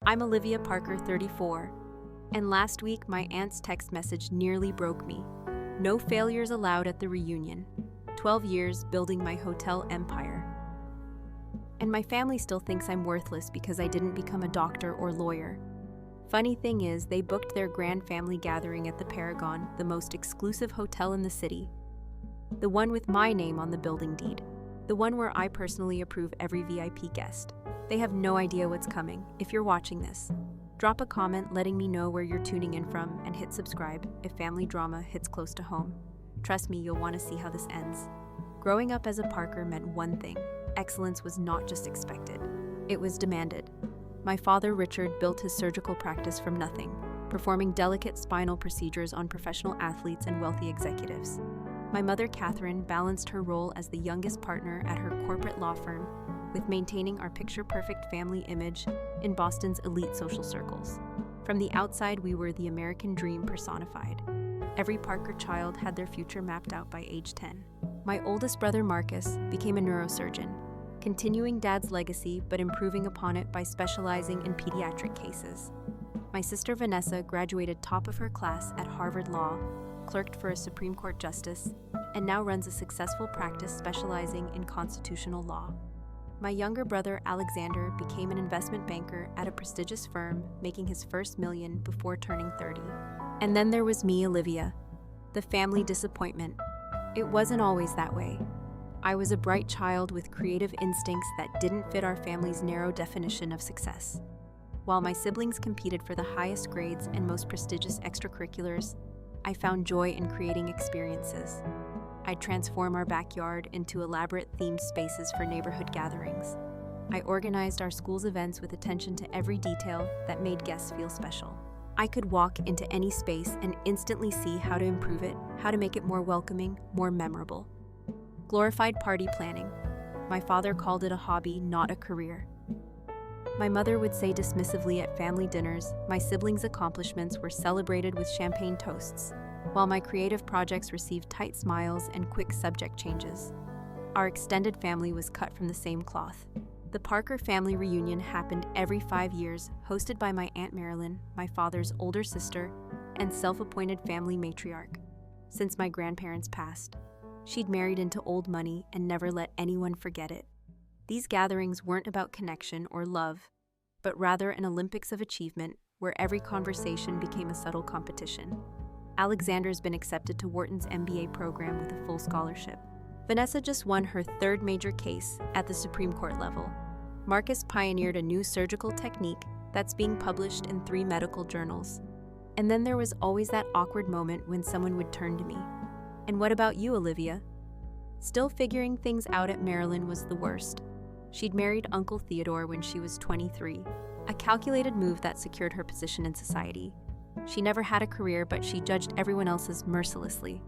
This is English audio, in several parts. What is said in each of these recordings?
I'm Olivia Parker, 34, and last week my aunt's text message nearly broke me. No failures allowed at the reunion. 12 years building my hotel empire. And my family still thinks I'm worthless because I didn't become a doctor or lawyer. Funny thing is, they booked their grand family gathering at the Paragon, the most exclusive hotel in the city. The one with my name on the building deed. The one where I personally approve every VIP guest. They have no idea what's coming. If you're watching this, drop a comment letting me know where you're tuning in from and hit subscribe if family drama hits close to home. Trust me, you'll want to see how this ends. Growing up as a Parker meant one thing. Excellence was not just expected. It was demanded. My father, Richard, built his surgical practice from nothing, performing delicate spinal procedures on professional athletes and wealthy executives. My mother, Catherine, balanced her role as the youngest partner at her corporate law firm with maintaining our picture-perfect family image in Boston's elite social circles. From the outside, we were the American dream personified. Every Parker child had their future mapped out by age 10. My oldest brother, Marcus, became a neurosurgeon, continuing Dad's legacy but improving upon it by specializing in pediatric cases. My sister, Vanessa, graduated top of her class at Harvard Law, clerked for a Supreme Court justice, and now runs a successful practice specializing in constitutional law. My younger brother, Alexander, became an investment banker at a prestigious firm, making his first million before turning 30. And then there was me, Olivia, the family disappointment. It wasn't always that way. I was a bright child with creative instincts that didn't fit our family's narrow definition of success. While my siblings competed for the highest grades and most prestigious extracurriculars, I found joy in creating experiences. I'd transform our backyard into elaborate themed spaces for neighborhood gatherings. I organized our school's events with attention to every detail that made guests feel special. I could walk into any space and instantly see how to improve it, how to make it more welcoming, more memorable. Glorified party planning. My father called it a hobby, not a career. My mother would say dismissively at family dinners, my siblings' accomplishments were celebrated with champagne toasts, while my creative projects received tight smiles and quick subject changes. Our extended family was cut from the same cloth. The Parker family reunion happened every 5 years, hosted by my Aunt Marilyn, my father's older sister, and self-appointed family matriarch. Since my grandparents passed, she'd married into old money and never let anyone forget it. These gatherings weren't about connection or love, but rather an Olympics of achievement where every conversation became a subtle competition. Alexander's been accepted to Wharton's MBA program with a full scholarship. Vanessa just won her third major case at the Supreme Court level. Marcus pioneered a new surgical technique that's being published in 3 medical journals. And then there was always that awkward moment when someone would turn to me. And what about you, Olivia? Still figuring things out at Maryland was the worst. She'd married Uncle Theodore when she was 23, a calculated move that secured her position in society. She never had a career, but she judged everyone else's mercilessly.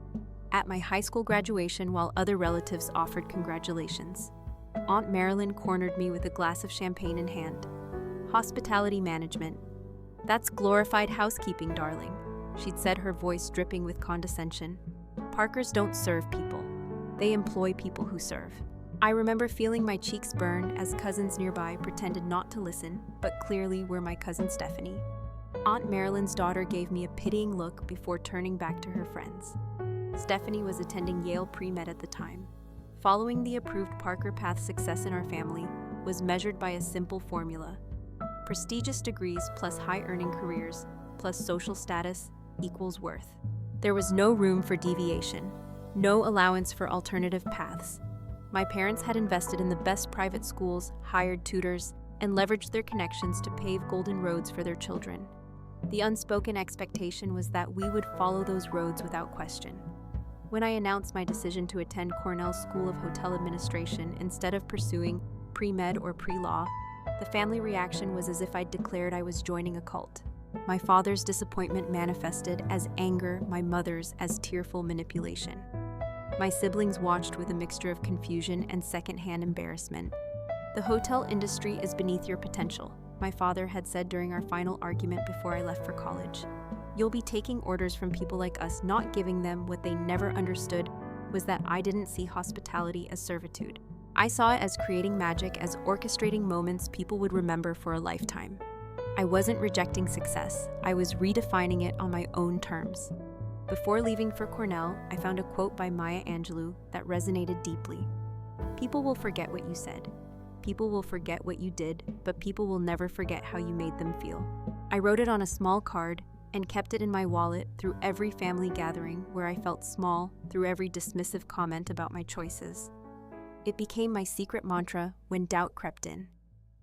At my high school graduation, while other relatives offered congratulations, Aunt Marilyn cornered me with a glass of champagne in hand. Hospitality management. That's glorified housekeeping, darling, she'd said, her voice dripping with condescension. Parkers don't serve people. They employ people who serve. I remember feeling my cheeks burn as cousins nearby pretended not to listen, but clearly were my cousin Stephanie. Aunt Marilyn's daughter gave me a pitying look before turning back to her friends. Stephanie was attending Yale pre-med at the time. Following the approved Parker path, success in our family was measured by a simple formula. Prestigious degrees plus high-earning careers plus social status equals worth. There was no room for deviation, no allowance for alternative paths. My parents had invested in the best private schools, hired tutors, and leveraged their connections to pave golden roads for their children. The unspoken expectation was that we would follow those roads without question. When I announced my decision to attend Cornell's School of Hotel Administration instead of pursuing pre-med or pre-law, the family reaction was as if I'd declared I was joining a cult. My father's disappointment manifested as anger, my mother's as tearful manipulation. My siblings watched with a mixture of confusion and secondhand embarrassment. The hotel industry is beneath your potential, my father had said during our final argument before I left for college. You'll be taking orders from people like us, not giving them what they never understood was that I didn't see hospitality as servitude. I saw it as creating magic, as orchestrating moments people would remember for a lifetime. I wasn't rejecting success, I was redefining it on my own terms. Before leaving for Cornell, I found a quote by Maya Angelou that resonated deeply. People will forget what you said. People will forget what you did, but people will never forget how you made them feel. I wrote it on a small card and kept it in my wallet through every family gathering where I felt small, through every dismissive comment about my choices. It became my secret mantra when doubt crept in.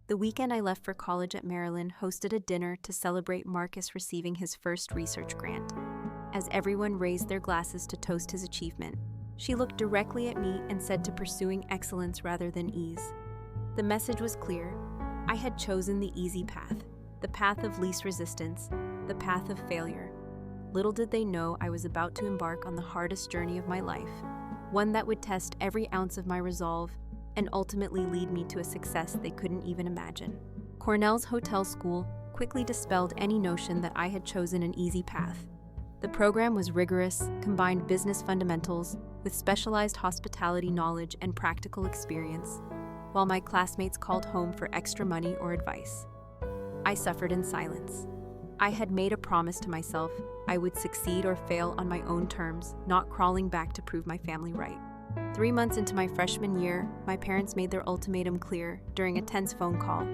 The weekend I left for college at Maryland hosted a dinner to celebrate Marcus receiving his first research grant. As everyone raised their glasses to toast his achievement, she looked directly at me and said to pursuing excellence rather than ease. The message was clear. I had chosen the easy path, the path of least resistance, the path of failure. Little did they know I was about to embark on the hardest journey of my life, one that would test every ounce of my resolve and ultimately lead me to a success they couldn't even imagine. Cornell's hotel school quickly dispelled any notion that I had chosen an easy path. The program was rigorous, combined business fundamentals with specialized hospitality knowledge and practical experience, while my classmates called home for extra money or advice. I suffered in silence. I had made a promise to myself I would succeed or fail on my own terms, not crawling back to prove my family right. 3 months into my freshman year, my parents made their ultimatum clear during a tense phone call.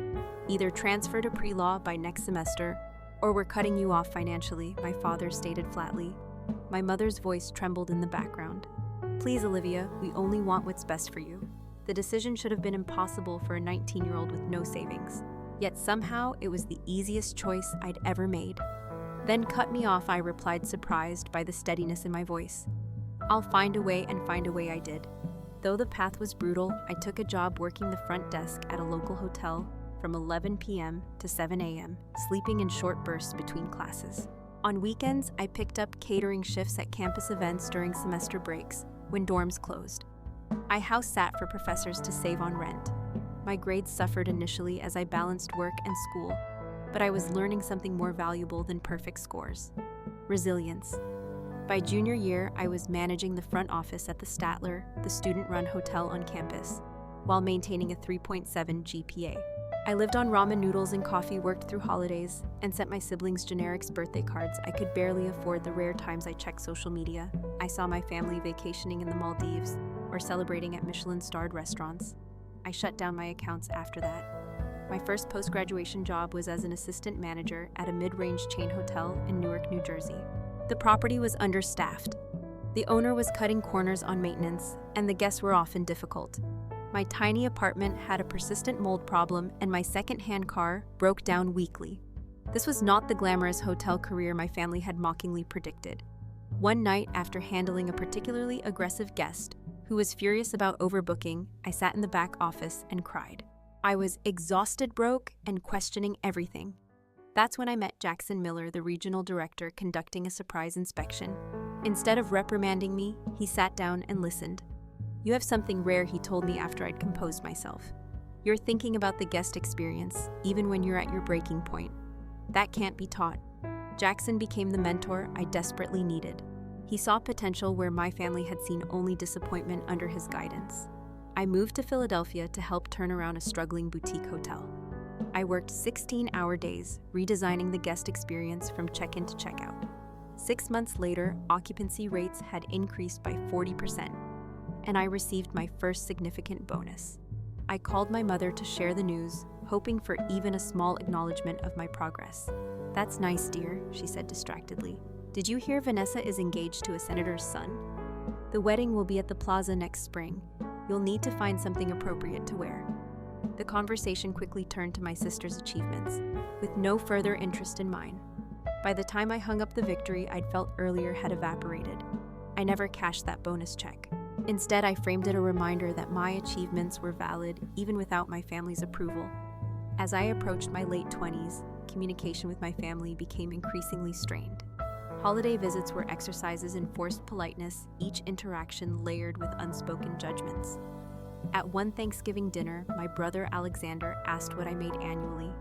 Either transfer to pre-law by next semester, or we're cutting you off financially, my father stated flatly. My mother's voice trembled in the background. Please, Olivia, we only want what's best for you. The decision should have been impossible for a 19-year-old with no savings. Yet somehow it was the easiest choice I'd ever made. Then cut me off, I replied, surprised by the steadiness in my voice. I'll find a way, and find a way I did. Though the path was brutal, I took a job working the front desk at a local hotel from 11 p.m. to 7 a.m., sleeping in short bursts between classes. On weekends, I picked up catering shifts at campus events during semester breaks, when dorms closed. I house sat for professors to save on rent. My grades suffered initially as I balanced work and school, but I was learning something more valuable than perfect scores: resilience. By junior year, I was managing the front office at the Statler, the student-run hotel on campus, while maintaining a 3.7 GPA. I lived on ramen noodles and coffee, worked through holidays, and sent my siblings generics birthday cards. I could barely afford the rare times I checked social media. I saw my family vacationing in the Maldives or celebrating at Michelin-starred restaurants. I shut down my accounts after that. My first post-graduation job was as an assistant manager at a mid-range chain hotel in Newark, New Jersey. The property was understaffed. The owner was cutting corners on maintenance, and the guests were often difficult. My tiny apartment had a persistent mold problem, and my second-hand car broke down weekly. This was not the glamorous hotel career my family had mockingly predicted. One night, after handling a particularly aggressive guest who was furious about overbooking, I sat in the back office and cried. I was exhausted, broke, and questioning everything. That's when I met Jackson Miller, the regional director, conducting a surprise inspection. Instead of reprimanding me, he sat down and listened. You have something rare, he told me after I'd composed myself. You're thinking about the guest experience, even when you're at your breaking point. That can't be taught. Jackson became the mentor I desperately needed. He saw potential where my family had seen only disappointment under his guidance. I moved to Philadelphia to help turn around a struggling boutique hotel. I worked 16-hour days, redesigning the guest experience from check-in to check-out. 6 months later, occupancy rates had increased by 40%, and I received my first significant bonus. I called my mother to share the news, hoping for even a small acknowledgement of my progress. That's nice, dear, she said distractedly. Did you hear Vanessa is engaged to a senator's son? The wedding will be at the plaza next spring. You'll need to find something appropriate to wear. The conversation quickly turned to my sister's achievements, with no further interest in mine. By the time I hung up the victory I'd felt earlier had evaporated. I never cashed that bonus check. Instead, I framed it a reminder that my achievements were valid even without my family's approval. As I approached my late 20s, communication with my family became increasingly strained. Holiday visits were exercises in forced politeness, each interaction layered with unspoken judgments. At one Thanksgiving dinner, my brother Alexander asked what I made annually,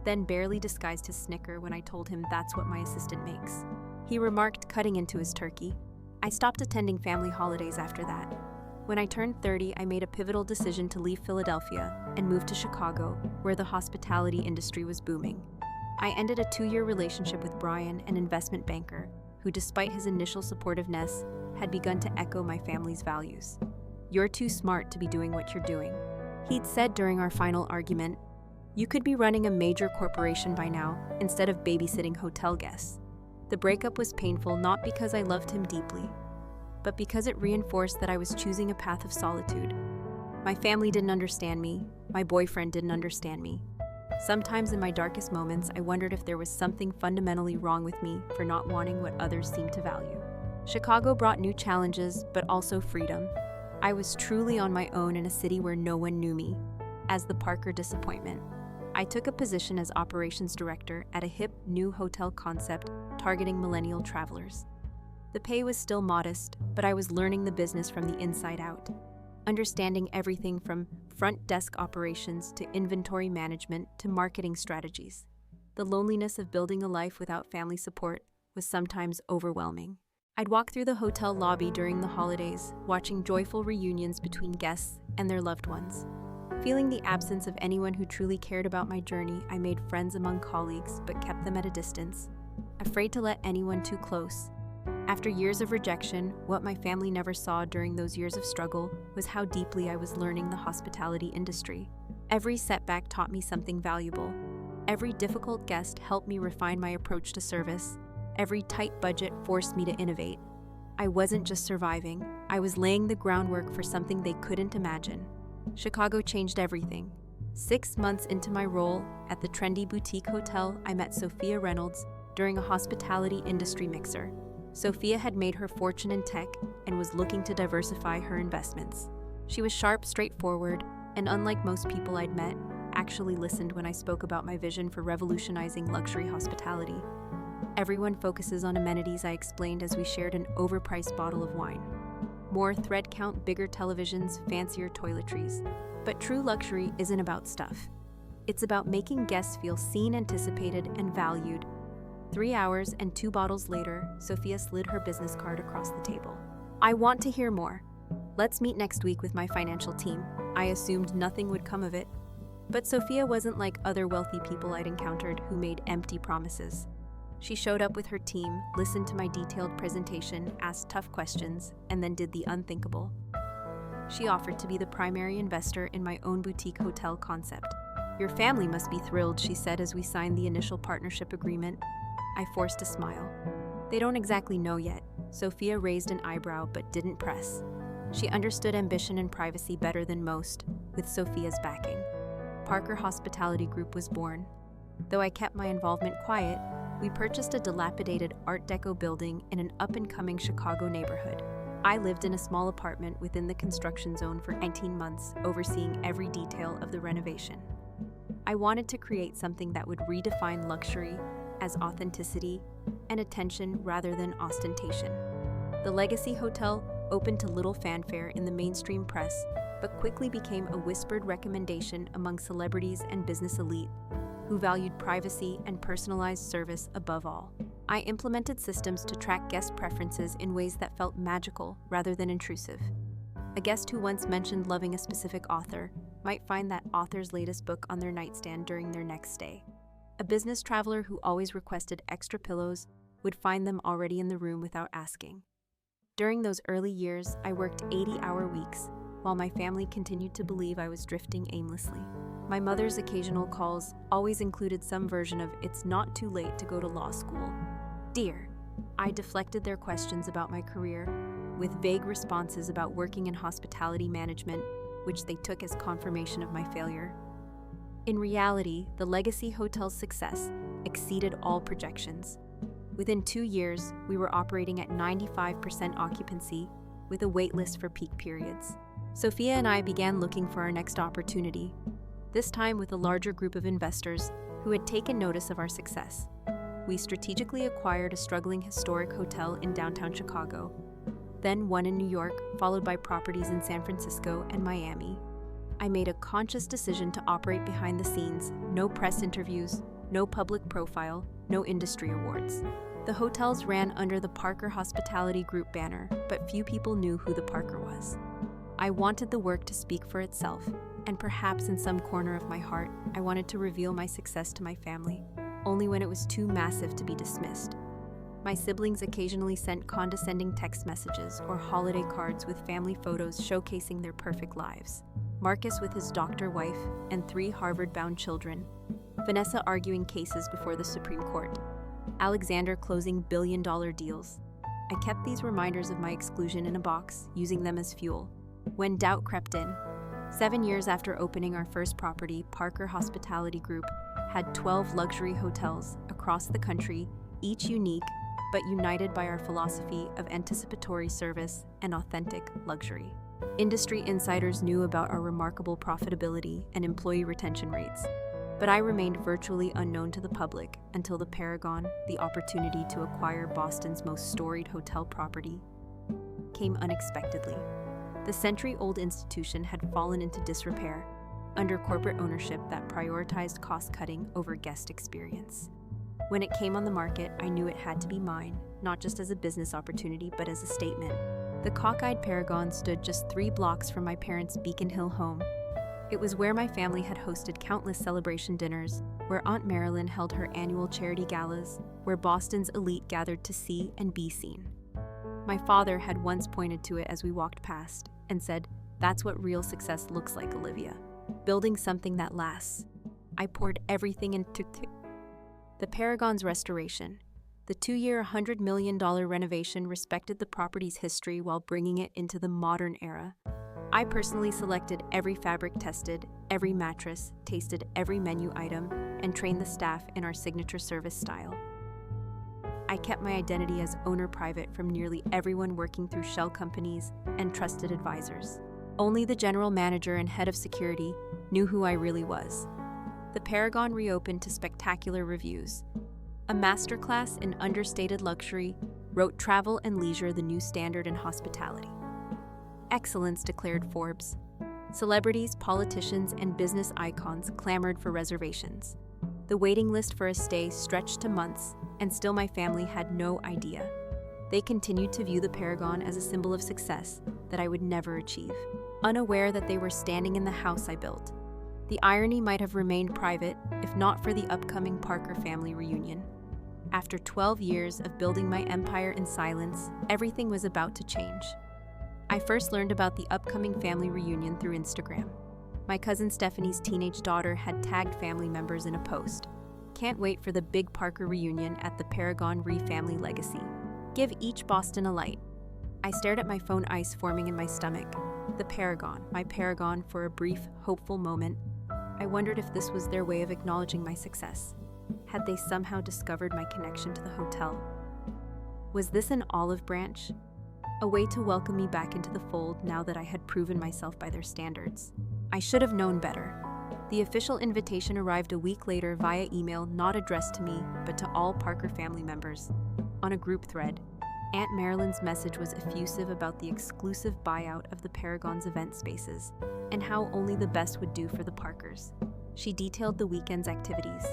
then barely disguised his snicker when I told him that's what my assistant makes. He remarked, cutting into his turkey. I stopped attending family holidays after that. When I turned 30, I made a pivotal decision to leave Philadelphia and move to Chicago, where the hospitality industry was booming. I ended a 2-year relationship with Brian, an investment banker, who, despite his initial supportiveness, had begun to echo my family's values. "You're too smart to be doing what you're doing," he'd said during our final argument. "You could be running a major corporation by now, instead of babysitting hotel guests." The breakup was painful not because I loved him deeply, but because it reinforced that I was choosing a path of solitude. My family didn't understand me. My boyfriend didn't understand me. Sometimes in my darkest moments, I wondered if there was something fundamentally wrong with me for not wanting what others seemed to value. Chicago brought new challenges, but also freedom. I was truly on my own in a city where no one knew me, as the Parker disappointment. I took a position as operations director at a hip, new hotel concept targeting millennial travelers. The pay was still modest, but I was learning the business from the inside out, understanding everything from front desk operations to inventory management to marketing strategies. The loneliness of building a life without family support was sometimes overwhelming. I'd walk through the hotel lobby during the holidays, watching joyful reunions between guests and their loved ones. Feeling the absence of anyone who truly cared about my journey, I made friends among colleagues but kept them at a distance, afraid to let anyone too close. After years of rejection, what my family never saw during those years of struggle was how deeply I was learning the hospitality industry. Every setback taught me something valuable. Every difficult guest helped me refine my approach to service. Every tight budget forced me to innovate. I wasn't just surviving, I was laying the groundwork for something they couldn't imagine. Chicago changed everything. 6 months into my role at the trendy boutique hotel, I met Sophia Reynolds during a hospitality industry mixer. Sophia had made her fortune in tech and was looking to diversify her investments. She was sharp, straightforward, and unlike most people I'd met, actually listened when I spoke about my vision for revolutionizing luxury hospitality. "Everyone focuses on amenities," I explained as we shared an overpriced bottle of wine. "More thread count, bigger televisions, fancier toiletries. But true luxury isn't about stuff. It's about making guests feel seen, anticipated, and valued." 3 hours and 2 bottles later, Sophia slid her business card across the table. "I want to hear more. Let's meet next week with my financial team." I assumed nothing would come of it. But Sophia wasn't like other wealthy people I'd encountered who made empty promises. She showed up with her team, listened to my detailed presentation, asked tough questions, and then did the unthinkable. She offered to be the primary investor in my own boutique hotel concept. "Your family must be thrilled," she said as we signed the initial partnership agreement. I forced a smile. "They don't exactly know yet." Sophia raised an eyebrow but didn't press. She understood ambition and privacy better than most, with Sophia's backing. Parker Hospitality Group was born. Though I kept my involvement quiet, we purchased a dilapidated Art Deco building in an up-and-coming Chicago neighborhood. I lived in a small apartment within the construction zone for 19 months, overseeing every detail of the renovation. I wanted to create something that would redefine luxury as authenticity and attention rather than ostentation. The Legacy Hotel opened to little fanfare in the mainstream press, but quickly became a whispered recommendation among celebrities and business elite who valued privacy and personalized service above all. I implemented systems to track guest preferences in ways that felt magical rather than intrusive. A guest who once mentioned loving a specific author might find that author's latest book on their nightstand during their next stay. A business traveler who always requested extra pillows would find them already in the room without asking. During those early years, I worked 80-hour weeks, while my family continued to believe I was drifting aimlessly. My mother's occasional calls always included some version of "it's not too late to go to law school." "Dear." I deflected their questions about my career with vague responses about working in hospitality management, which they took as confirmation of my failure. In reality, the Legacy Hotel's success exceeded all projections. Within 2 years, we were operating at 95% occupancy, with a wait list for peak periods. Sophia and I began looking for our next opportunity, this time with a larger group of investors who had taken notice of our success. We strategically acquired a struggling historic hotel in downtown Chicago, then one in New York, followed by properties in San Francisco and Miami. I made a conscious decision to operate behind the scenes, no press interviews, no public profile, no industry awards. The hotels ran under the Parker Hospitality Group banner, but few people knew who the Parker was. I wanted the work to speak for itself, and perhaps in some corner of my heart, I wanted to reveal my success to my family. only when it was too massive to be dismissed. My siblings occasionally sent condescending text messages or holiday cards with family photos showcasing their perfect lives. Marcus with his doctor wife and 3 Harvard-bound children. Vanessa arguing cases before the Supreme Court. Alexander closing billion-dollar deals. I kept these reminders of my exclusion in a box, using them as fuel. When doubt crept in, 7 years after opening our first property, Parker Hospitality Group had 12 luxury hotels across the country, each unique, but united by our philosophy of anticipatory service and authentic luxury. Industry insiders knew about our remarkable profitability and employee retention rates, but I remained virtually unknown to the public until the Paragon, the opportunity to acquire Boston's most storied hotel property, came unexpectedly. The century-old institution had fallen into disrepair under corporate ownership that prioritized cost-cutting over guest experience. When it came on the market, I knew it had to be mine, not just as a business opportunity, but as a statement. The cockeyed Paragon stood just 3 blocks from my parents' Beacon Hill home. It was where my family had hosted countless celebration dinners, where Aunt Marilyn held her annual charity galas, where Boston's elite gathered to see and be seen. My father had once pointed to it as we walked past and said, "That's what real success looks like, Olivia. Building something that lasts." I poured everything into the Paragon's restoration. The 2-year, $100 million renovation respected the property's history while bringing it into the modern era. I personally selected every fabric, tested every mattress, tasted every menu item, and trained the staff in our signature service style. I kept my identity as owner private from nearly everyone working through shell companies and trusted advisors. Only the general manager and head of security knew who I really was. The Paragon reopened to spectacular reviews. A masterclass in understated luxury wrote Travel and Leisure the new standard in hospitality. Excellence, declared Forbes. Celebrities, politicians, and business icons clamored for reservations. The waiting list for a stay stretched to months, and still my family had no idea. They continued to view the Paragon as a symbol of success that I would never achieve, unaware that they were standing in the house I built. The irony might have remained private if not for the upcoming Parker family reunion. After 12 years of building my empire in silence, everything was about to change. I first learned about the upcoming family reunion through Instagram. My cousin Stephanie's teenage daughter had tagged family members in a post. "Can't wait for the big Parker reunion at the Paragon Family Legacy. Give each Boston a light." I stared at my phone, ice forming in my stomach. The Paragon, my Paragon, for a brief, hopeful moment. I wondered if this was their way of acknowledging my success. Had they somehow discovered my connection to the hotel? Was this an olive branch? A way to welcome me back into the fold now that I had proven myself by their standards. I should have known better. The official invitation arrived a week later via email, not addressed to me, but to all Parker family members. On a group thread, Aunt Marilyn's message was effusive about the exclusive buyout of the Paragon's event spaces and how only the best would do for the Parkers. She detailed the weekend's activities,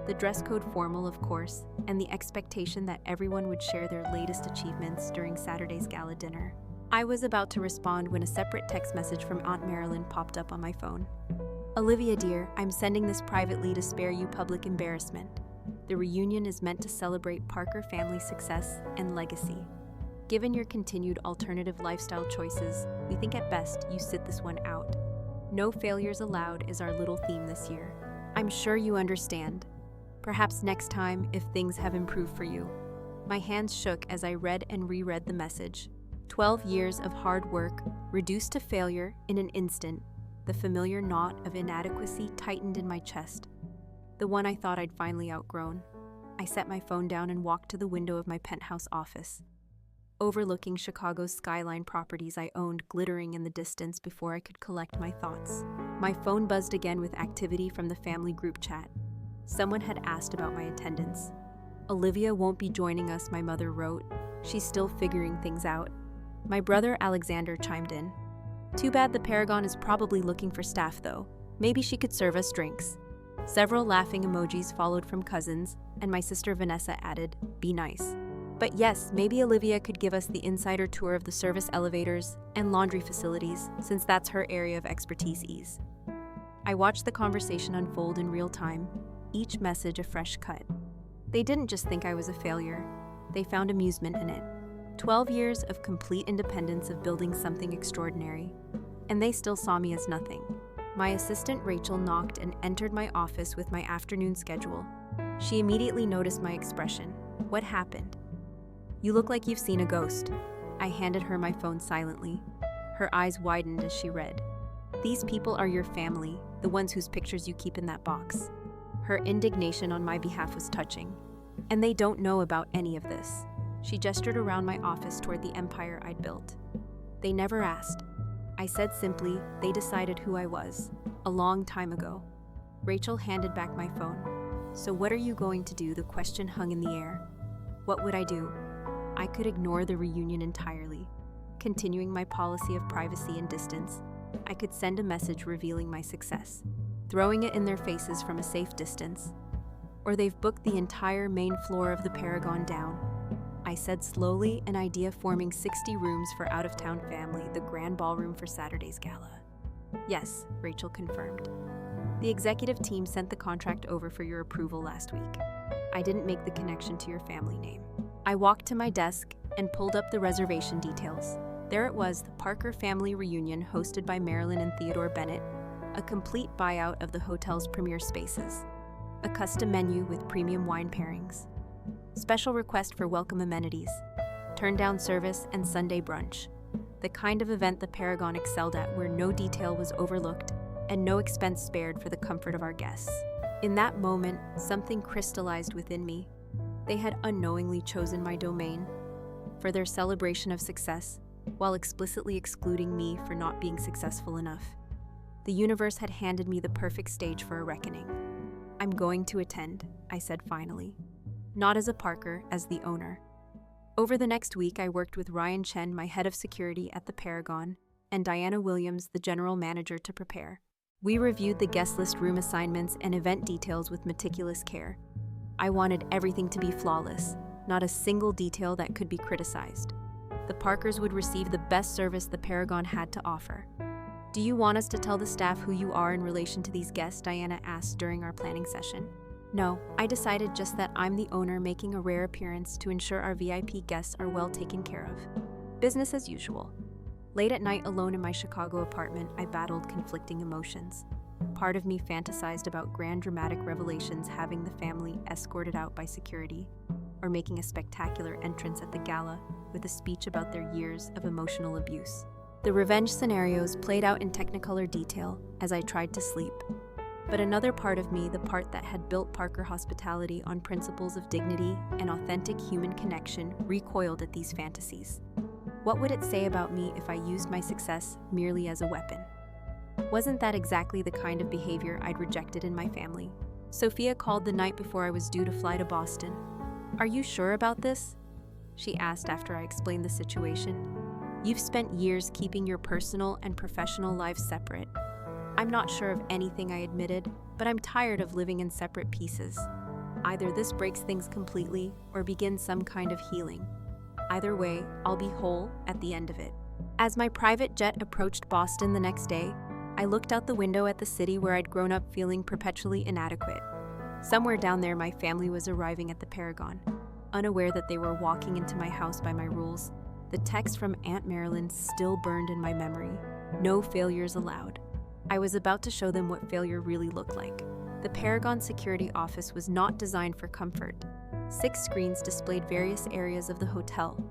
the dress code formal, of course, and the expectation that everyone would share their latest achievements during Saturday's gala dinner. I was about to respond when a separate text message from Aunt Marilyn popped up on my phone. "Olivia dear, I'm sending this privately to spare you public embarrassment. The reunion is meant to celebrate Parker family success and legacy. Given your continued alternative lifestyle choices, we think at best you sit this one out. No failures allowed is our little theme this year. I'm sure you understand. Perhaps next time if things have improved for you." My hands shook as I read and reread the message. 12 years of hard work reduced to failure in an instant. The familiar knot of inadequacy tightened in my chest, the one I thought I'd finally outgrown. I set my phone down and walked to the window of my penthouse office, overlooking Chicago's skyline properties I owned glittering in the distance before I could collect my thoughts. My phone buzzed again with activity from the family group chat. Someone had asked about my attendance. "Olivia won't be joining us," my mother wrote. "She's still figuring things out." My brother Alexander chimed in. "Too bad the Paragon is probably looking for staff though. Maybe she could serve us drinks." Several laughing emojis followed from cousins, and my sister Vanessa added, "Be nice." But yes, maybe Olivia could give us the insider tour of the service elevators and laundry facilities, since that's her area of expertise. I watched the conversation unfold in real time, each message a fresh cut. They didn't just think I was a failure, they found amusement in it. 12 years of complete independence of building something extraordinary, and they still saw me as nothing. My assistant Rachel knocked and entered my office with my afternoon schedule. She immediately noticed my expression. What happened? You look like you've seen a ghost. I handed her my phone silently. Her eyes widened as she read. These people are your family, the ones whose pictures you keep in that box. Her indignation on my behalf was touching. And they don't know about any of this. She gestured around my office toward the empire I'd built. They never asked. I said simply, they decided who I was, a long time ago. Rachel handed back my phone. So what are you going to do? The question hung in the air. What would I do? I could ignore the reunion entirely, continuing my policy of privacy and distance. I could send a message revealing my success, throwing it in their faces from a safe distance. Or they've booked the entire main floor of the Paragon down. I said slowly, an idea forming 60 rooms for out-of-town family, the grand ballroom for Saturday's gala. Yes, Rachel confirmed. The executive team sent the contract over for your approval last week. I didn't make the connection to your family name. I walked to my desk and pulled up the reservation details. There it was, the Parker family reunion hosted by Marilyn and Theodore Bennett, a complete buyout of the hotel's premier spaces, a custom menu with premium wine pairings, special request for welcome amenities, turn-down service, and Sunday brunch, the kind of event the Paragon excelled at where no detail was overlooked and no expense spared for the comfort of our guests. In that moment, something crystallized within me. They had unknowingly chosen my domain for their celebration of success, while explicitly excluding me for not being successful enough. The universe had handed me the perfect stage for a reckoning. I'm going to attend, I said finally. Not as a Parker, as the owner. Over the next week, I worked with Ryan Chen, my head of security at the Paragon, and Diana Williams, the general manager, to prepare. We reviewed the guest list, room assignments, and event details with meticulous care. I wanted everything to be flawless, not a single detail that could be criticized. The Parkers would receive the best service the Paragon had to offer. Do you want us to tell the staff who you are in relation to these guests? Diana asked during our planning session. No, I decided just that I'm the owner making a rare appearance to ensure our VIP guests are well taken care of. Business as usual. Late at night, alone in my Chicago apartment, I battled conflicting emotions. Part of me fantasized about grand dramatic revelations, having the family escorted out by security, or making a spectacular entrance at the gala with a speech about their years of emotional abuse. The revenge scenarios played out in technicolor detail as I tried to sleep. But another part of me, the part that had built Parker hospitality on principles of dignity and authentic human connection, recoiled at these fantasies. What would it say about me if I used my success merely as a weapon? Wasn't that exactly the kind of behavior I'd rejected in my family? Sophia called the night before I was due to fly to Boston. Are you sure about this? She asked after I explained the situation. You've spent years keeping your personal and professional lives separate. I'm not sure of anything, I admitted, but I'm tired of living in separate pieces. Either this breaks things completely or begins some kind of healing. Either way, I'll be whole at the end of it. As my private jet approached Boston the next day, I looked out the window at the city where I'd grown up feeling perpetually inadequate. Somewhere down there, my family was arriving at the Paragon, unaware that they were walking into my house by my rules. The text from Aunt Marilyn still burned in my memory. No failures allowed. I was about to show them what failure really looked like. The Paragon security office was not designed for comfort. 6 screens displayed various areas of the hotel,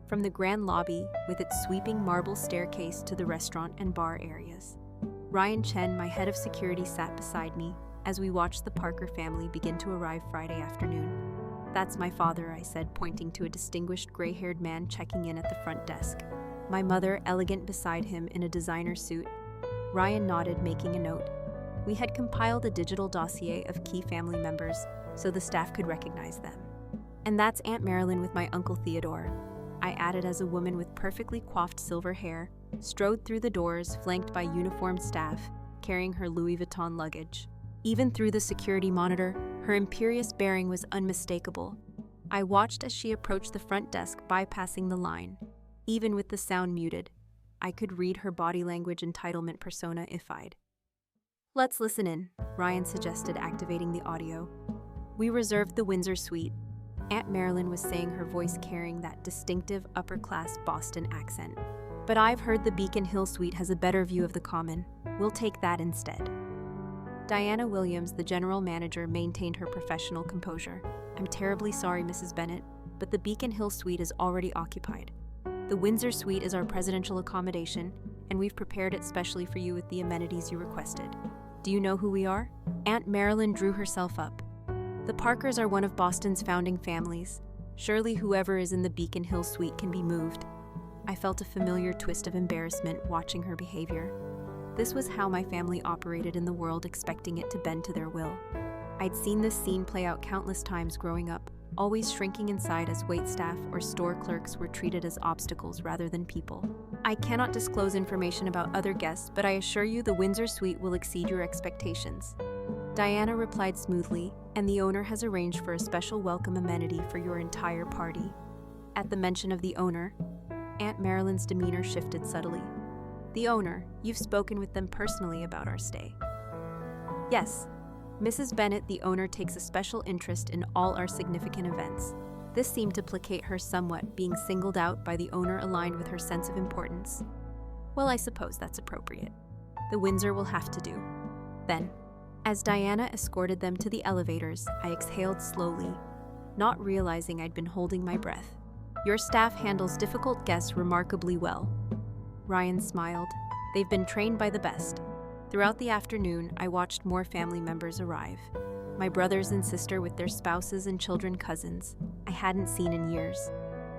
from the grand lobby with its sweeping marble staircase to the restaurant and bar areas. Ryan Chen, my head of security, sat beside me as we watched the Parker family begin to arrive Friday afternoon. That's my father, I said, pointing to a distinguished gray-haired man checking in at the front desk. My mother, elegant beside him in a designer suit. Ryan nodded, making a note. We had compiled a digital dossier of key family members so the staff could recognize them. And that's Aunt Marilyn with my Uncle Theodore, I added as a woman with perfectly coiffed silver hair strode through the doors, flanked by uniformed staff, carrying her Louis Vuitton luggage. Even through the security monitor, her imperious bearing was unmistakable. I watched as she approached the front desk, bypassing the line. Even with the sound muted, I could read her body language entitlement persona if I'd. Let's listen in, Ryan suggested, activating the audio. We reserved the Windsor suite. Aunt Marilyn was saying, her voice carrying that distinctive upper-class Boston accent. But I've heard the Beacon Hill suite has a better view of the common. We'll take that instead. Diana Williams, the general manager, maintained her professional composure. I'm terribly sorry, Mrs. Bennet, but the Beacon Hill suite is already occupied. The Windsor suite is our presidential accommodation, and we've prepared it specially for you with the amenities you requested. Do you know who we are? Aunt Marilyn drew herself up. The Parkers are one of Boston's founding families. Surely whoever is in the Beacon Hill suite can be moved. I felt a familiar twist of embarrassment watching her behavior. This was how my family operated in the world, expecting it to bend to their will. I'd seen this scene play out countless times growing up, always shrinking inside as waitstaff or store clerks were treated as obstacles rather than people. I cannot disclose information about other guests, but I assure you the Windsor suite will exceed your expectations. Diana replied smoothly, and the owner has arranged for a special welcome amenity for your entire party. At the mention of the owner, Aunt Marilyn's demeanor shifted subtly. The owner, you've spoken with them personally about our stay. Yes, Mrs. Bennet, the owner, takes a special interest in all our significant events. This seemed to placate her somewhat, being singled out by the owner aligned with her sense of importance. Well, I suppose that's appropriate. The Windsor will have to do. Then, as Diana escorted them to the elevators, I exhaled slowly, not realizing I'd been holding my breath. Your staff handles difficult guests remarkably well. Ryan smiled. They've been trained by the best. Throughout the afternoon, I watched more family members arrive. My brothers and sister with their spouses and children, cousins I hadn't seen in years.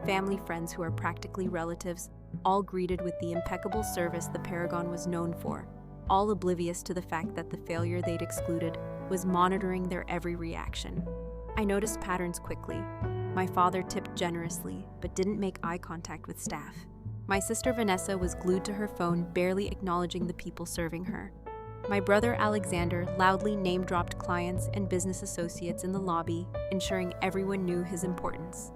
Family friends who are practically relatives, all greeted with the impeccable service the Paragon was known for, all oblivious to the fact that the failure they'd excluded was monitoring their every reaction. I noticed patterns quickly. My father tipped generously, but didn't make eye contact with staff. My sister Vanessa was glued to her phone, barely acknowledging the people serving her. My brother Alexander loudly name-dropped clients and business associates in the lobby, ensuring everyone knew his importance.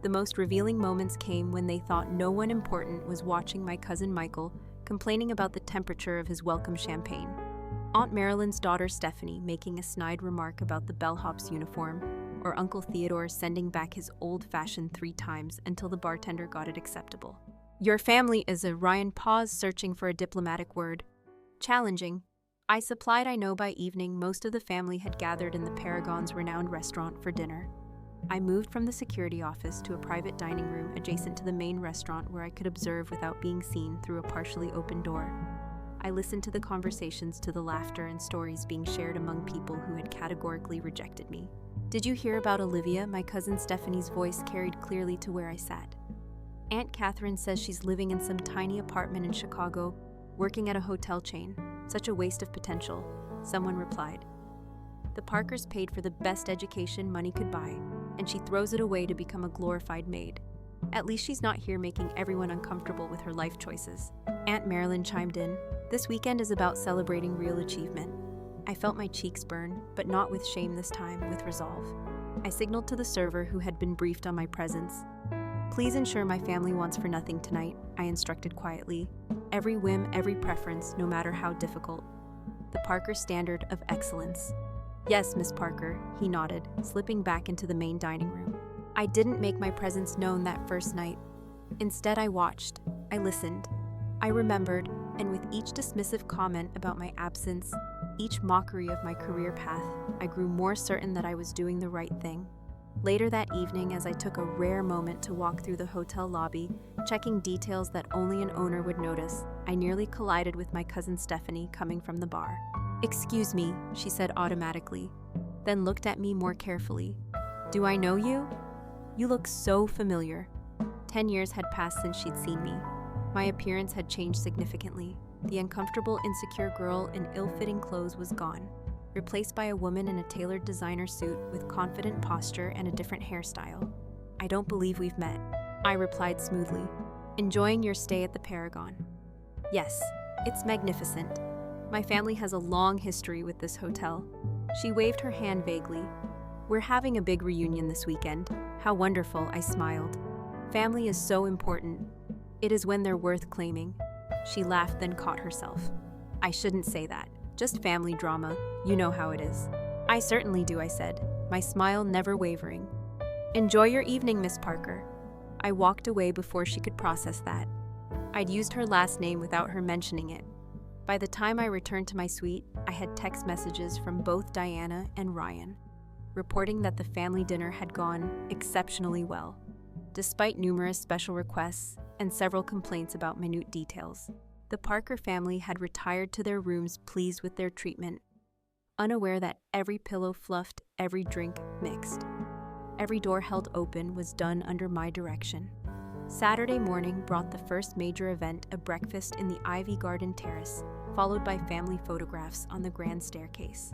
The most revealing moments came when they thought no one important was watching my cousin Michael complaining about the temperature of his welcome champagne. Aunt Marilyn's daughter Stephanie making a snide remark about the bellhop's uniform, or Uncle Theodore sending back his old-fashioned 3 times until the bartender got it acceptable. Your family is a Ryan paused, searching for a diplomatic word. Challenging. I supplied. I know by evening most of the family had gathered in the Paragon's renowned restaurant for dinner. I moved from the security office to a private dining room adjacent to the main restaurant where I could observe without being seen through a partially open door. I listened to the conversations, to the laughter and stories being shared among people who had categorically rejected me. Did you hear about Olivia? My cousin Stephanie's voice carried clearly to where I sat. Aunt Catherine says she's living in some tiny apartment in Chicago, working at a hotel chain. Such a waste of potential, someone replied. The Parkers paid for the best education money could buy, and she throws it away to become a glorified maid. At least she's not here making everyone uncomfortable with her life choices. Aunt Marilyn chimed in. This weekend is about celebrating real achievement. I felt my cheeks burn, but not with shame this time, with resolve. I signaled to the server who had been briefed on my presence. Please ensure my family wants for nothing tonight, I instructed quietly. Every whim, every preference, no matter how difficult. The Parker standard of excellence. Yes, Miss Parker, he nodded, slipping back into the main dining room. I didn't make my presence known that first night. Instead, I watched. I listened. I remembered, and with each dismissive comment about my absence, each mockery of my career path, I grew more certain that I was doing the right thing. Later that evening, as I took a rare moment to walk through the hotel lobby, checking details that only an owner would notice, I nearly collided with my cousin Stephanie coming from the bar. Excuse me, she said automatically, then looked at me more carefully. Do I know you? You look so familiar. 10 years had passed since she'd seen me. My appearance had changed significantly. The uncomfortable, insecure girl in ill-fitting clothes was gone, replaced by a woman in a tailored designer suit with confident posture and a different hairstyle. I don't believe we've met, I replied smoothly. Enjoying your stay at the Paragon? Yes, it's magnificent. My family has a long history with this hotel. She waved her hand vaguely. We're having a big reunion this weekend. How wonderful, I smiled. Family is so important. It is when they're worth claiming. She laughed, then caught herself. I shouldn't say that. Just family drama. You know how it is. I certainly do, I said, my smile never wavering. "Enjoy your evening, Miss Parker." I walked away before she could process that. I'd used her last name without her mentioning it. By the time I returned to my suite, I had text messages from both Diana and Ryan, reporting that the family dinner had gone exceptionally well, despite numerous special requests and several complaints about minute details. The Parker family had retired to their rooms pleased with their treatment, unaware that every pillow fluffed, every drink mixed. Every door held open was done under my direction. Saturday morning brought the first major event, a breakfast in the Ivy Garden Terrace, followed by family photographs on the grand staircase.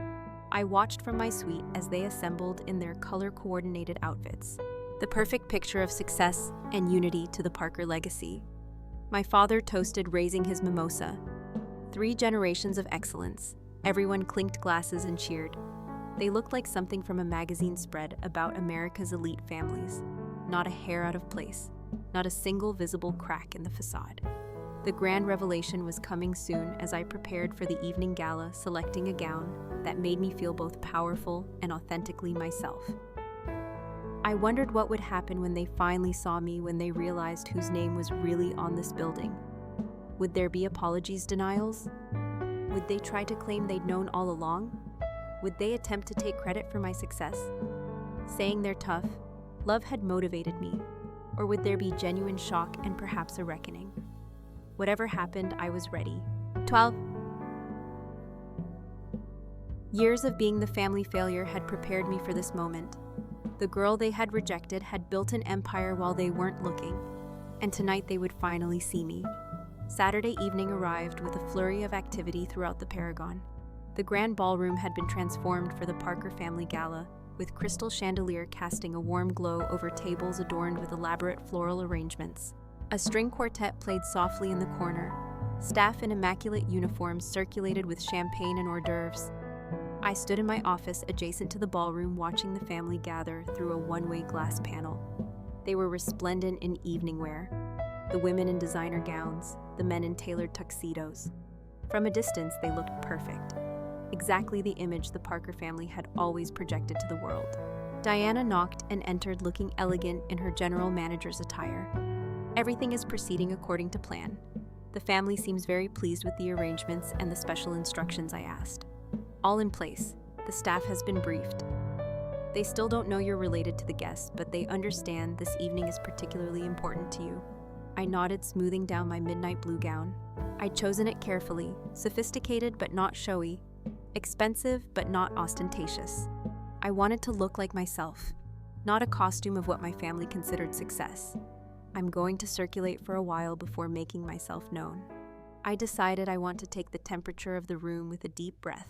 I watched from my suite as they assembled in their color-coordinated outfits, the perfect picture of success and unity to the Parker legacy. My father toasted, raising his mimosa. 3 generations of excellence. Everyone clinked glasses and cheered. They looked like something from a magazine spread about America's elite families. Not a hair out of place, not a single visible crack in the facade. The grand revelation was coming soon as I prepared for the evening gala, selecting a gown that made me feel both powerful and authentically myself. I wondered what would happen when they finally saw me, when they realized whose name was really on this building. Would there be apologies, denials? Would they try to claim they'd known all along? Would they attempt to take credit for my success, saying they're tough, love had motivated me? Or would there be genuine shock and perhaps a reckoning? Whatever happened, I was ready. 12 years of being the family failure had prepared me for this moment. The girl they had rejected had built an empire while they weren't looking, and tonight they would finally see me. Saturday evening arrived with a flurry of activity throughout the Paragon. The grand ballroom had been transformed for the Parker family gala, with crystal chandelier casting a warm glow over tables adorned with elaborate floral arrangements. A string quartet played softly in the corner. Staff in immaculate uniforms circulated with champagne and hors d'oeuvres. I stood in my office adjacent to the ballroom, watching the family gather through a one-way glass panel. They were resplendent in evening wear, the women in designer gowns, the men in tailored tuxedos. From a distance, they looked perfect. Exactly the image the Parker family had always projected to the world. Diana knocked and entered looking elegant in her general manager's attire. Everything is proceeding according to plan. The family seems very pleased with the arrangements and the special instructions I asked. All in place. The staff has been briefed. They still don't know you're related to the guests, but they understand this evening is particularly important to you. I nodded, smoothing down my midnight blue gown. I'd chosen it carefully, sophisticated but not showy, expensive but not ostentatious. I wanted to look like myself, not a costume of what my family considered success. I'm going to circulate for a while before making myself known. I decided I want to take the temperature of the room with a deep breath.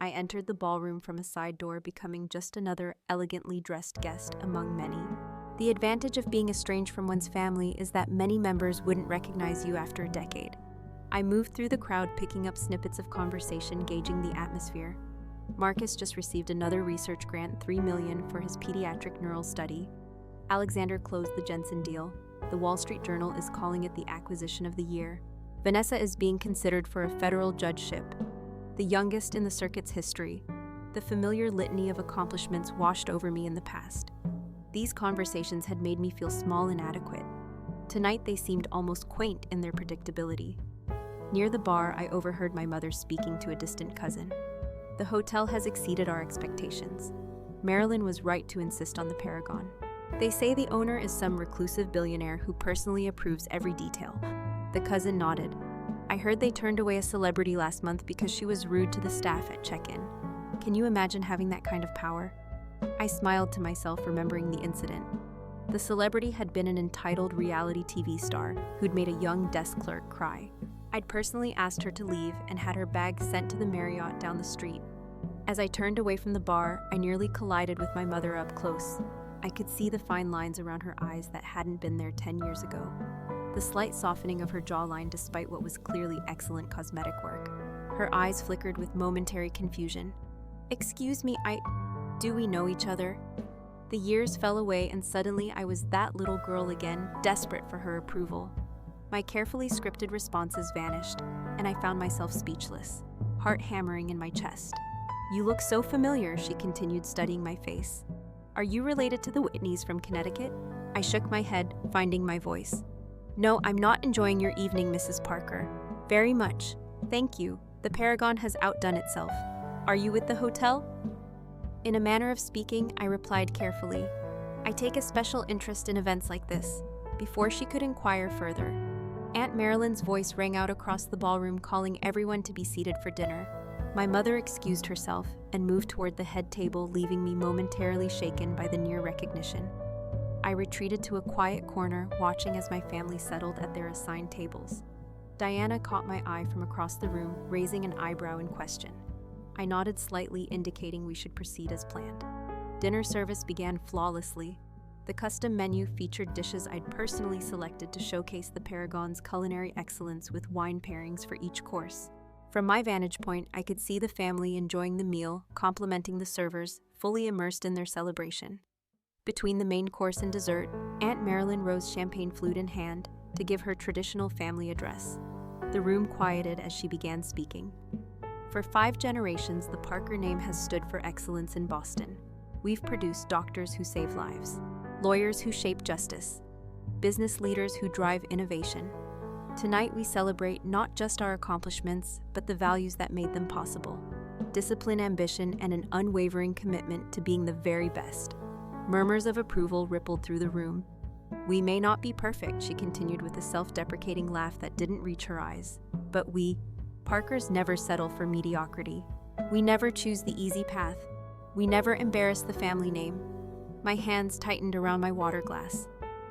I entered the ballroom from a side door, becoming just another elegantly dressed guest among many. The advantage of being estranged from one's family is that many members wouldn't recognize you after a decade. I moved through the crowd, picking up snippets of conversation, gauging the atmosphere. Marcus just received another research grant, $3 million, for his pediatric neural study. Alexander closed the Jensen deal. The Wall Street Journal is calling it the acquisition of the year. Vanessa is being considered for a federal judgeship, the youngest in the circuit's history. The familiar litany of accomplishments washed over me in the past. These conversations had made me feel small and inadequate. Tonight they seemed almost quaint in their predictability. Near the bar, I overheard my mother speaking to a distant cousin. The hotel has exceeded our expectations. Marilyn was right to insist on the Paragon. They say the owner is some reclusive billionaire who personally approves every detail. The cousin nodded. I heard they turned away a celebrity last month because she was rude to the staff at check-in. Can you imagine having that kind of power? I smiled to myself, remembering the incident. The celebrity had been an entitled reality TV star who'd made a young desk clerk cry. I'd personally asked her to leave and had her bag sent to the Marriott down the street. As I turned away from the bar, I nearly collided with my mother up close. I could see the fine lines around her eyes that hadn't been there 10 years ago. The slight softening of her jawline despite what was clearly excellent cosmetic work. Her eyes flickered with momentary confusion. "Excuse me, do we know each other?" The years fell away and suddenly I was that little girl again, desperate for her approval. My carefully scripted responses vanished, and I found myself speechless, heart hammering in my chest. You look so familiar, she continued, studying my face. Are you related to the Whitneys from Connecticut? I shook my head, finding my voice. No, I'm not enjoying your evening, Mrs. Parker. Very much. Thank you. The Paragon has outdone itself. Are you with the hotel? In a manner of speaking, I replied carefully. I take a special interest in events like this. Before she could inquire further, Aunt Marilyn's voice rang out across the ballroom, calling everyone to be seated for dinner. My mother excused herself and moved toward the head table, leaving me momentarily shaken by the near recognition. I retreated to a quiet corner, watching as my family settled at their assigned tables. Diana caught my eye from across the room, raising an eyebrow in question. I nodded slightly, indicating we should proceed as planned. Dinner service began flawlessly. The custom menu featured dishes I'd personally selected to showcase the Paragon's culinary excellence, with wine pairings for each course. From my vantage point, I could see the family enjoying the meal, complimenting the servers, fully immersed in their celebration. Between the main course and dessert, Aunt Marilyn rose, champagne flute in hand, to give her traditional family address. The room quieted as she began speaking. For 5 generations, the Parker name has stood for excellence in Boston. We've produced doctors who save lives, lawyers who shape justice, business leaders who drive innovation. Tonight we celebrate not just our accomplishments, but the values that made them possible: discipline, ambition, and an unwavering commitment to being the very best. Murmurs of approval rippled through the room. We may not be perfect, she continued with a self-deprecating laugh that didn't reach her eyes, but we, Parkers, never settle for mediocrity. We never choose the easy path. We never embarrass the family name. My hands tightened around my water glass.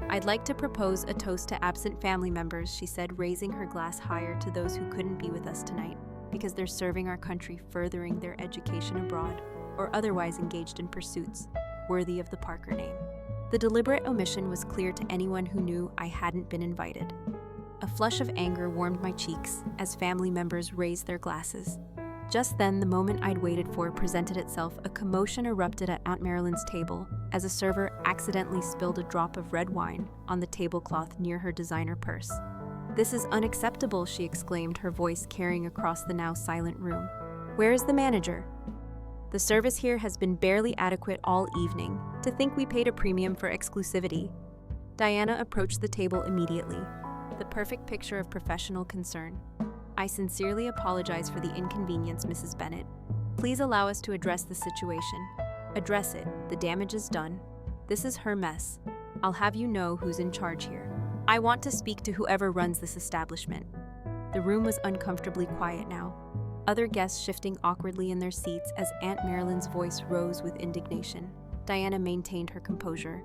I'd like to propose a toast to absent family members, she said, raising her glass higher, to those who couldn't be with us tonight, because they're serving our country, furthering their education abroad, or otherwise engaged in pursuits worthy of the Parker name. The deliberate omission was clear to anyone who knew I hadn't been invited. A flush of anger warmed my cheeks as family members raised their glasses. Just then, the moment I'd waited for presented itself. A commotion erupted at Aunt Marilyn's table as a server accidentally spilled a drop of red wine on the tablecloth near her designer purse. "This is unacceptable," she exclaimed, her voice carrying across the now silent room. "Where is the manager? The service here has been barely adequate all evening. To think we paid a premium for exclusivity." Diana approached the table immediately, the perfect picture of professional concern. "I sincerely apologize for the inconvenience, Mrs. Bennett. Please allow us to address the situation." "Address it. The damage is done. This is her mess. I'll have you know who's in charge here. I want to speak to whoever runs this establishment." The room was uncomfortably quiet now, other guests shifting awkwardly in their seats as Aunt Marilyn's voice rose with indignation. Diana maintained her composure.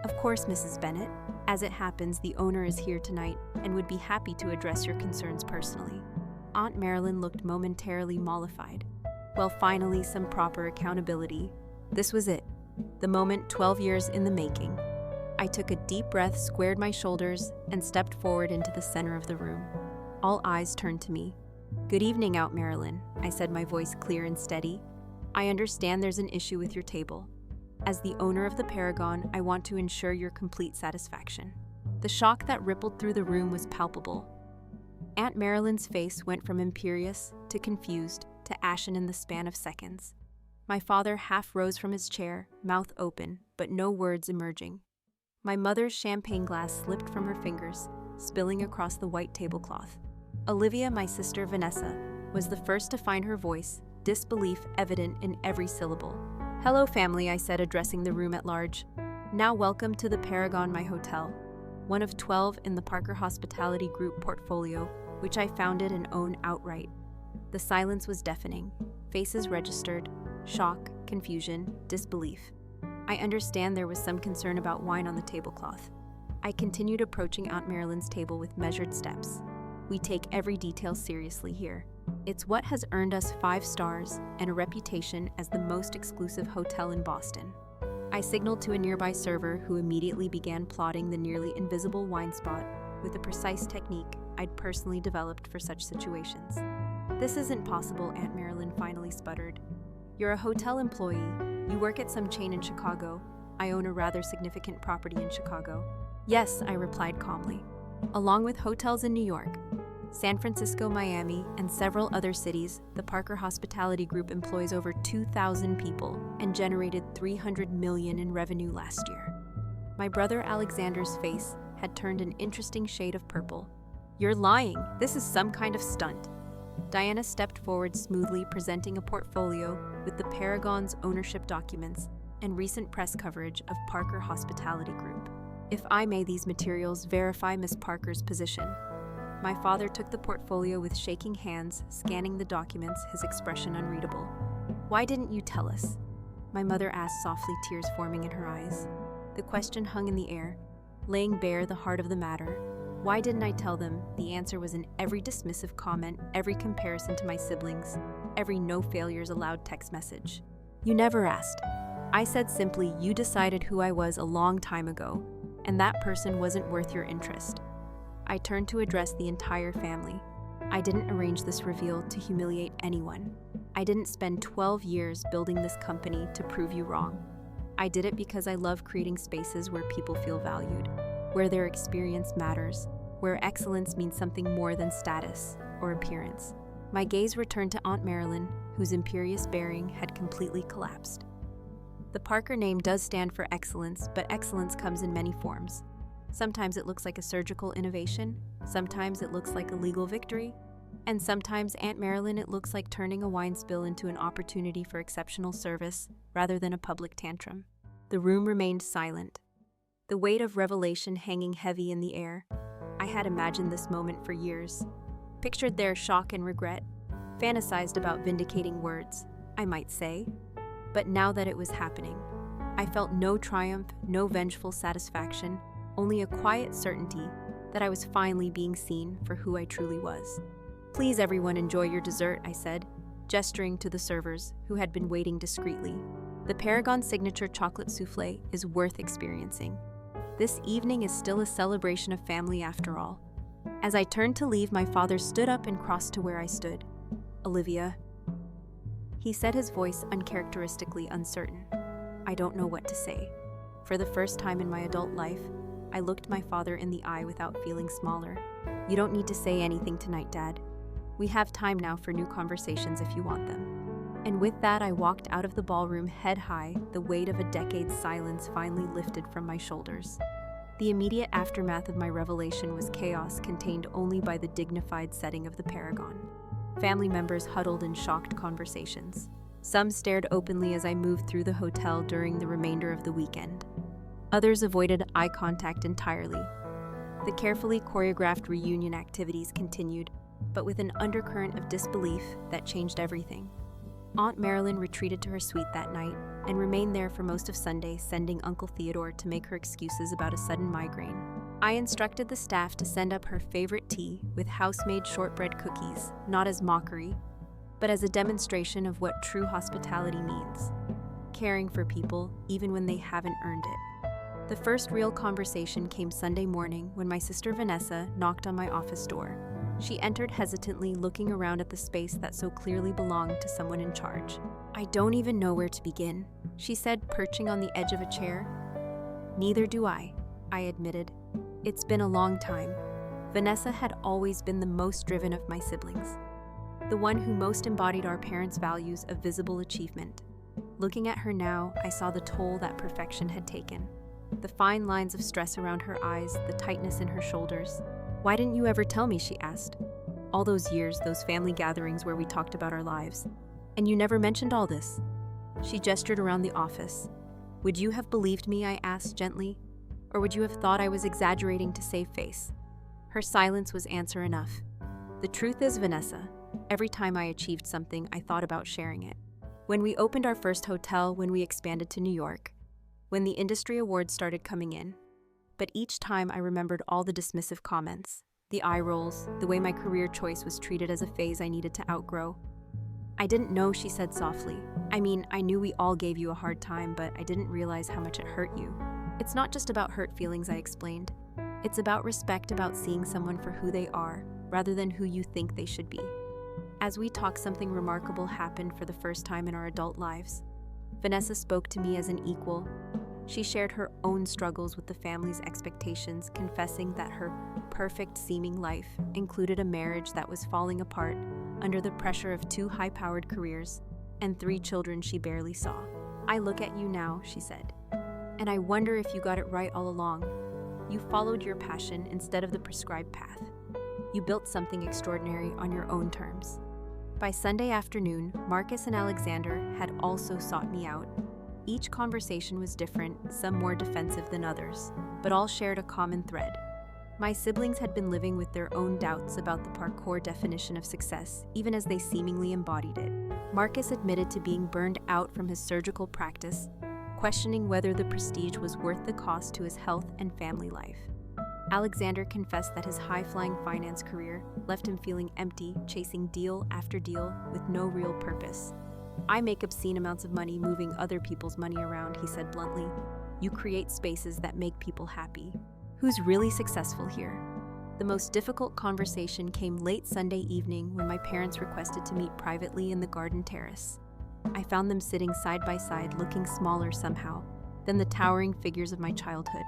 "Of course, Mrs. Bennett. As it happens, the owner is here tonight and would be happy to address your concerns personally." Aunt Marilyn looked momentarily mollified. Well, finally, some proper accountability. This was it, the moment 12 years in the making. I took a deep breath, squared my shoulders, and stepped forward into the center of the room. All eyes turned to me. "Good evening, Aunt Marilyn," I said, my voice clear and steady. "I understand there's an issue with your table. As the owner of the Paragon, I want to ensure your complete satisfaction." The shock that rippled through the room was palpable. Aunt Marilyn's face went from imperious to confused to ashen in the span of seconds. My father half rose from his chair, mouth open, but no words emerging. My mother's champagne glass slipped from her fingers, spilling across the white tablecloth. Olivia, my sister Vanessa, was the first to find her voice, disbelief evident in every syllable. "Hello, family," I said, addressing the room at large. "Now welcome to the Paragon, my hotel, one of 12 in the Parker Hospitality Group portfolio, which I founded and own outright." The silence was deafening. Faces registered: shock, confusion, disbelief. I understand there was some concern about wine on the tablecloth. I continued approaching Aunt Marilyn's table with measured steps. "We take every detail seriously here. It's what has earned us 5 stars and a reputation as the most exclusive hotel in Boston." I signaled to a nearby server, who immediately began plotting the nearly invisible wine spot with a precise technique I'd personally developed for such situations. "This isn't possible," Aunt Marilyn finally sputtered. "You're a hotel employee. You work at some chain in Chicago. I own a rather significant property in Chicago." "Yes," I replied calmly, "along with hotels in New York. San Francisco, Miami, and several other cities, the Parker Hospitality Group employs over 2,000 people and generated $300 million in revenue last year. My brother Alexander's face had turned an interesting shade of purple. "You're lying. This is some kind of stunt." Diana stepped forward smoothly, presenting a portfolio with the Paragon's ownership documents and recent press coverage of Parker Hospitality Group. "If I may, these materials verify Miss Parker's position." My father took the portfolio with shaking hands, scanning the documents, his expression unreadable. "Why didn't you tell us?" My mother asked softly, tears forming in her eyes. The question hung in the air, laying bare the heart of the matter. Why didn't I tell them? The answer was in every dismissive comment, every comparison to my siblings, every no failures allowed text message. "You never asked." I said simply, "You decided who I was a long time ago, and that person wasn't worth your interest." I turned to address the entire family. I didn't arrange this reveal to humiliate anyone. I didn't spend 12 years building this company to prove you wrong. I did it because I love creating spaces where people feel valued, where their experience matters, where excellence means something more than status or appearance. My gaze returned to Aunt Marilyn, whose imperious bearing had completely collapsed. The Parker name does stand for excellence, but excellence comes in many forms. Sometimes it looks like a surgical innovation, sometimes it looks like a legal victory, and sometimes, Aunt Marilyn, it looks like turning a wine spill into an opportunity for exceptional service rather than a public tantrum. The room remained silent, the weight of revelation hanging heavy in the air. I had imagined this moment for years, pictured their shock and regret, fantasized about vindicating words, I might say. But now that it was happening, I felt no triumph, no vengeful satisfaction, only a quiet certainty that I was finally being seen for who I truly was. "Please, everyone, enjoy your dessert," I said, gesturing to the servers who had been waiting discreetly. "The Paragon signature chocolate soufflé is worth experiencing. This evening is still a celebration of family after all." As I turned to leave, my father stood up and crossed to where I stood. "Olivia," he said, his voice uncharacteristically uncertain. I don't know what to say. For the first time in my adult life, I looked my father in the eye without feeling smaller. "You don't need to say anything tonight, Dad. We have time now for new conversations if you want them." And with that, I walked out of the ballroom head high, the weight of a decade's silence finally lifted from my shoulders. The immediate aftermath of my revelation was chaos contained only by the dignified setting of the Paragon. Family members huddled in shocked conversations. Some stared openly as I moved through the hotel during the remainder of the weekend. Others avoided eye contact entirely. The carefully choreographed reunion activities continued, but with an undercurrent of disbelief that changed everything. Aunt Marilyn retreated to her suite that night and remained there for most of Sunday, sending Uncle Theodore to make her excuses about a sudden migraine. I instructed the staff to send up her favorite tea with house-made shortbread cookies, not as mockery, but as a demonstration of what true hospitality means: caring for people even when they haven't earned it. The first real conversation came Sunday morning when my sister Vanessa knocked on my office door. She entered hesitantly, looking around at the space that so clearly belonged to someone in charge. "I don't even know where to begin," she said, perching on the edge of a chair. "Neither do I admitted. "It's been a long time." Vanessa had always been the most driven of my siblings, the one who most embodied our parents' values of visible achievement. Looking at her now, I saw the toll that perfection had taken. The fine lines of stress around her eyes, the tightness in her shoulders. "Why didn't you ever tell me?" she asked. "All those years, those family gatherings where we talked about our lives. And you never mentioned all this." She gestured around the office. "Would you have believed me?" I asked gently. "Or would you have thought I was exaggerating to save face?" Her silence was answer enough. "The truth is, Vanessa, every time I achieved something, I thought about sharing it. When we opened our first hotel, when we expanded to New York, when the industry awards started coming in. But each time I remembered all the dismissive comments, the eye rolls, the way my career choice was treated as a phase I needed to outgrow." "I didn't know," she said softly. "I mean, I knew we all gave you a hard time, but I didn't realize how much it hurt you." "It's not just about hurt feelings," I explained. "It's about respect, about seeing someone for who they are, rather than who you think they should be." As we talked, something remarkable happened for the first time in our adult lives. Vanessa spoke to me as an equal, She shared her own struggles with the family's expectations, confessing that her perfect-seeming life included a marriage that was falling apart under the pressure of 2 high-powered careers and 3 children she barely saw. "I look at you now," she said, "and I wonder if you got it right all along. You followed your passion instead of the prescribed path. You built something extraordinary on your own terms." By Sunday afternoon, Marcus and Alexander had also sought me out. Each conversation was different, some more defensive than others, but all shared a common thread. My siblings had been living with their own doubts about the parkour definition of success, even as they seemingly embodied it. Marcus admitted to being burned out from his surgical practice, questioning whether the prestige was worth the cost to his health and family life. Alexander confessed that his high-flying finance career left him feeling empty, chasing deal after deal with no real purpose. "I make obscene amounts of money moving other people's money around," he said bluntly. "You create spaces that make people happy. Who's really successful here?" The most difficult conversation came late Sunday evening when my parents requested to meet privately in the garden terrace. I found them sitting side by side, looking smaller somehow than the towering figures of my childhood.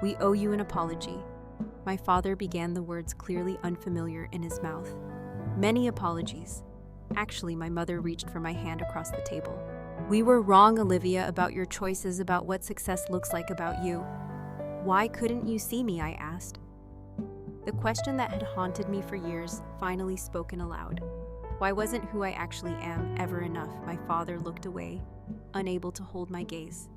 "We owe you an apology." My father began, the words clearly unfamiliar in his mouth. "Many apologies." Actually, my mother reached for my hand across the table. "We were wrong, Olivia, about your choices, about what success looks like, about you." "Why couldn't you see me?" I asked. The question that had haunted me for years finally spoken aloud. Why wasn't who I actually am ever enough? My father looked away, unable to hold my gaze.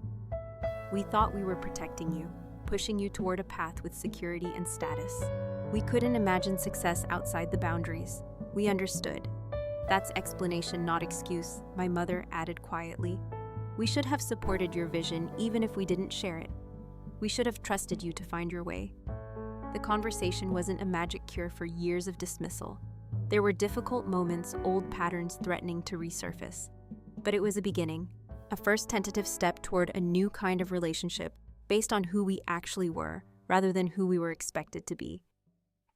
"We thought we were protecting you, pushing you toward a path with security and status. We couldn't imagine success outside the boundaries. We understood." "That's explanation, not excuse," my mother added quietly. "We should have supported your vision even if we didn't share it. We should have trusted you to find your way." The conversation wasn't a magic cure for years of dismissal. There were difficult moments, old patterns threatening to resurface. But it was a beginning, a first tentative step toward a new kind of relationship based on who we actually were, rather than who we were expected to be.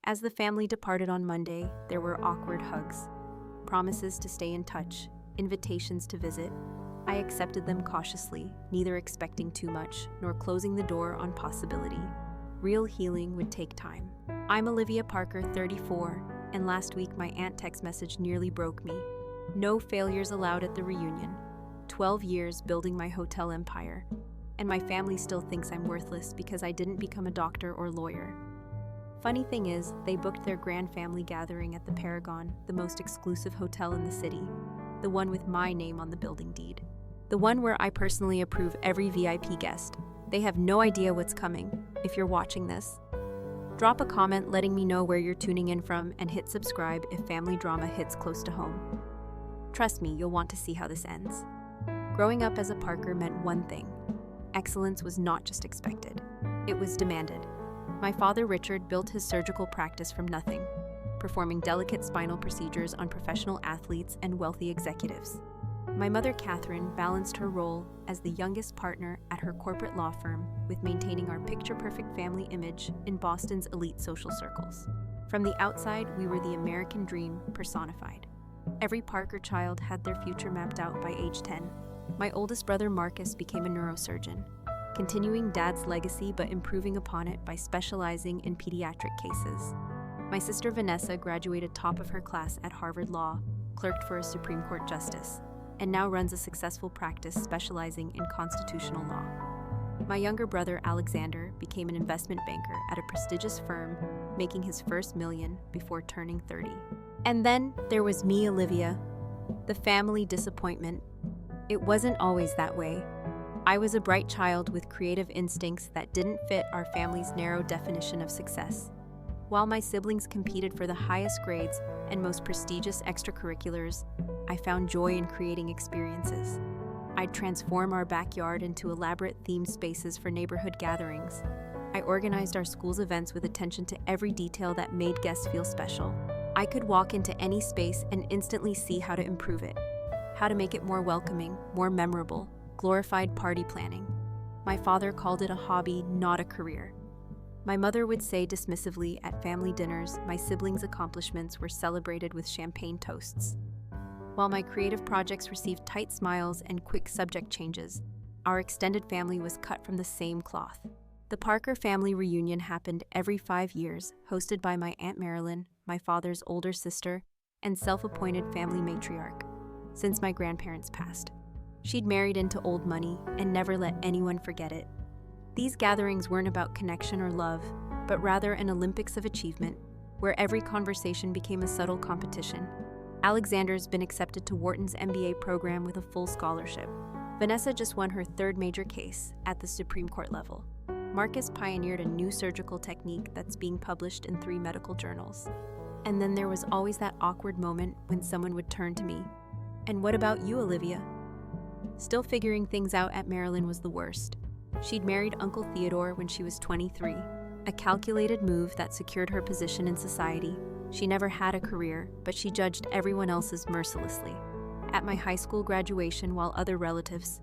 As the family departed on Monday, there were awkward hugs, promises to stay in touch, invitations to visit. I accepted them cautiously, neither expecting too much, nor closing the door on possibility. Real healing would take time. I'm Olivia Parker, 34, and last week my aunt text message nearly broke me. No failures allowed at the reunion. 12 years building my hotel empire. And my family still thinks I'm worthless because I didn't become a doctor or lawyer. Funny thing is, they booked their grand family gathering at the Paragon, the most exclusive hotel in the city, the one with my name on the building deed, the one where I personally approve every VIP guest. They have no idea what's coming. If you're watching this, drop a comment letting me know where you're tuning in from, and hit subscribe if family drama hits close to home. Trust me, you'll want to see how this ends. Growing up as a Parker meant one thing. Excellence was not just expected, it was demanded. My father, Richard, built his surgical practice from nothing, performing delicate spinal procedures on professional athletes and wealthy executives. My mother, Catherine, balanced her role as the youngest partner at her corporate law firm with maintaining our picture-perfect family image in Boston's elite social circles. From the outside, we were the American dream personified. Every Parker child had their future mapped out by age 10. My oldest brother, Marcus, became a neurosurgeon, continuing Dad's legacy but improving upon it by specializing in pediatric cases. My sister, Vanessa, graduated top of her class at Harvard Law, clerked for a Supreme Court justice, and now runs a successful practice specializing in constitutional law. My younger brother, Alexander, became an investment banker at a prestigious firm, making his first million before turning 30. And then there was me, Olivia, the family disappointment. It wasn't always that way. I was a bright child with creative instincts that didn't fit our family's narrow definition of success. While my siblings competed for the highest grades and most prestigious extracurriculars, I found joy in creating experiences. I'd transform our backyard into elaborate themed spaces for neighborhood gatherings. I organized our school's events with attention to every detail that made guests feel special. I could walk into any space and instantly see how to improve it, how to make it more welcoming, more memorable, glorified party planning. My father called it a hobby, not a career. My mother would say dismissively at family dinners, my siblings' accomplishments were celebrated with champagne toasts. While my creative projects received tight smiles and quick subject changes, our extended family was cut from the same cloth. The Parker family reunion happened every 5 years, hosted by my Aunt Marilyn, my father's older sister, and self-appointed family matriarch, since my grandparents passed. She'd married into old money and never let anyone forget it. These gatherings weren't about connection or love, but rather an Olympics of achievement, where every conversation became a subtle competition. Alexander's been accepted to Wharton's MBA program with a full scholarship. Vanessa just won her third major case at the Supreme Court level. Marcus pioneered a new surgical technique that's being published in 3 medical journals. And then there was always that awkward moment when someone would turn to me. "And what about you, Olivia?" Still figuring things out at Marilyn was the worst. She'd married Uncle Theodore when she was 23, a calculated move that secured her position in society. She never had a career, but she judged everyone else's mercilessly. At my high school graduation, while other relatives,